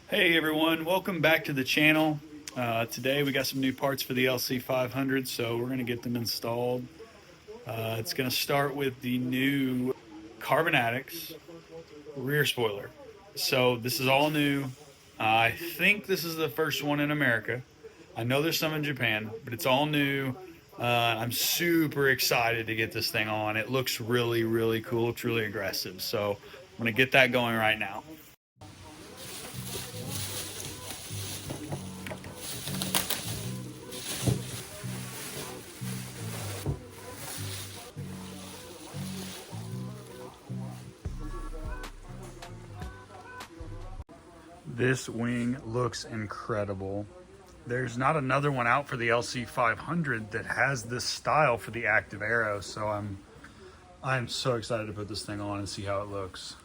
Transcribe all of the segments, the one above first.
Hey everyone, welcome back to the channel. Today we got some new parts for the LC500, so we're going to get them installed. It's going to start with the new Carbon Addicts rear spoiler. So this is all new. I think this is the first one in America. I know there's some in Japan, but it's all new. I'm super excited to get this thing on. It looks really, really cool. Looks really aggressive. So I'm going to get that going right now. This wing looks incredible. There's not another one out for the LC500 that has this style for the active arrow, so I'm so excited to put this thing on and see how it looks.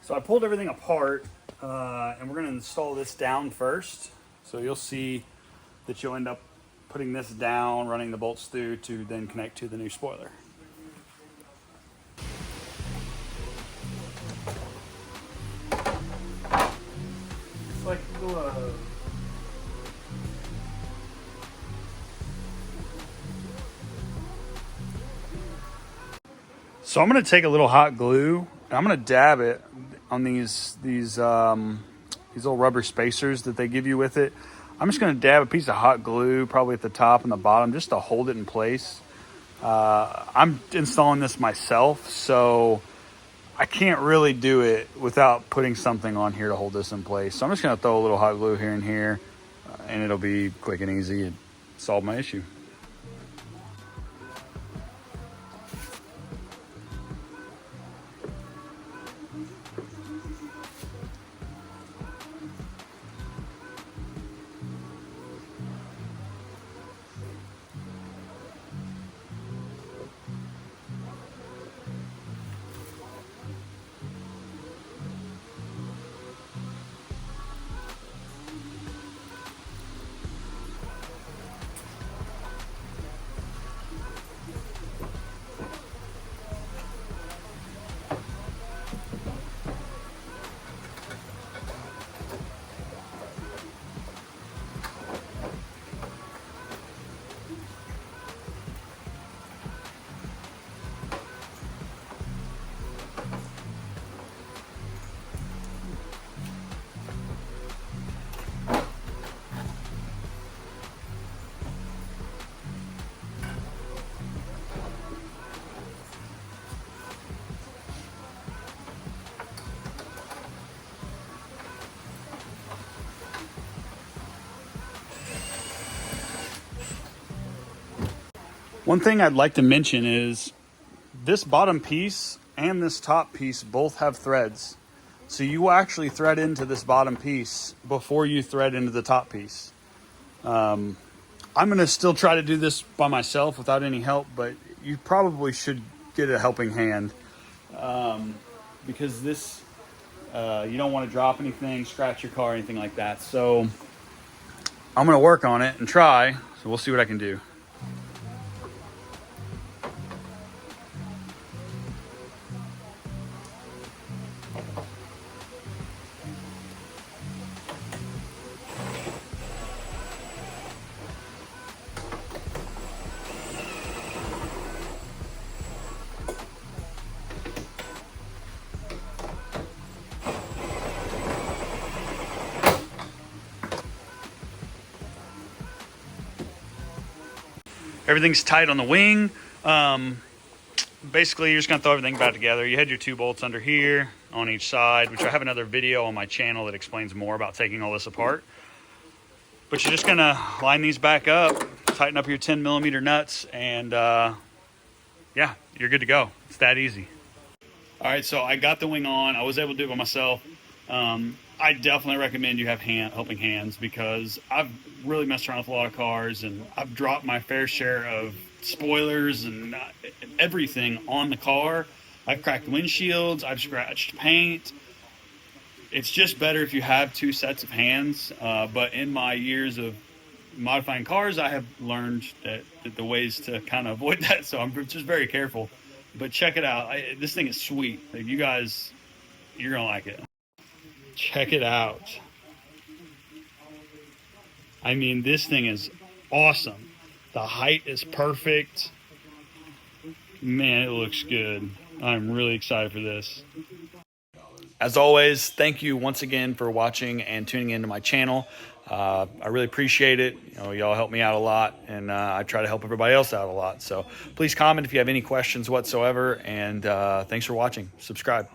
So I pulled everything apart and we're going to install this down first. So you'll see that you'll end up putting this down, running the bolts through to then connect to the new spoiler. It's like a glove. So I'm going to take a little hot glue and I'm going to dab it on these little rubber spacers that they give you with it. I'm just going to dab a piece of hot glue probably at the top and the bottom just to hold it in place. I'm installing this myself, so I can't really do it without putting something on here to hold this in place. So I'm just going to throw a little hot glue here and here, and it'll be quick and easy and solve my issue. One thing I'd like to mention is this bottom piece and this top piece both have threads. So you will actually thread into this bottom piece before you thread into the top piece. I'm going to still try to do this by myself without any help, but you probably should get a helping hand because this, you don't want to drop anything, scratch your car, anything like that. So I'm going to work on it and try. So we'll see what I can do. Everything's tight on the wing. Basically, you're just going to throw everything back together. You had your 2 bolts under here on each side, which I have another video on my channel that explains more about taking all this apart. But you're just going to line these back up, tighten up your 10mm nuts, and yeah, you're good to go. It's that easy. All right, so I got the wing on. I was able to do it by myself. I definitely recommend you have helping hands, because I've really messed around with a lot of cars, and I've dropped my fair share of spoilers and everything on the car. I've cracked windshields, I've scratched paint. It's just better if you have 2 sets of hands, but in my years of modifying cars, I have learned that the ways to kind of avoid that, so I'm just very careful. But check it out. This thing is sweet. Like, you guys, you're gonna like it. Check it out. I mean, this thing is awesome. The height is perfect. Man, it looks good. I'm really excited for this. As always, thank you once again for watching and tuning into my channel. I really appreciate it. Y'all help me out a lot, and I try to help everybody else out a lot. So please comment if you have any questions whatsoever, and thanks for watching. Subscribe.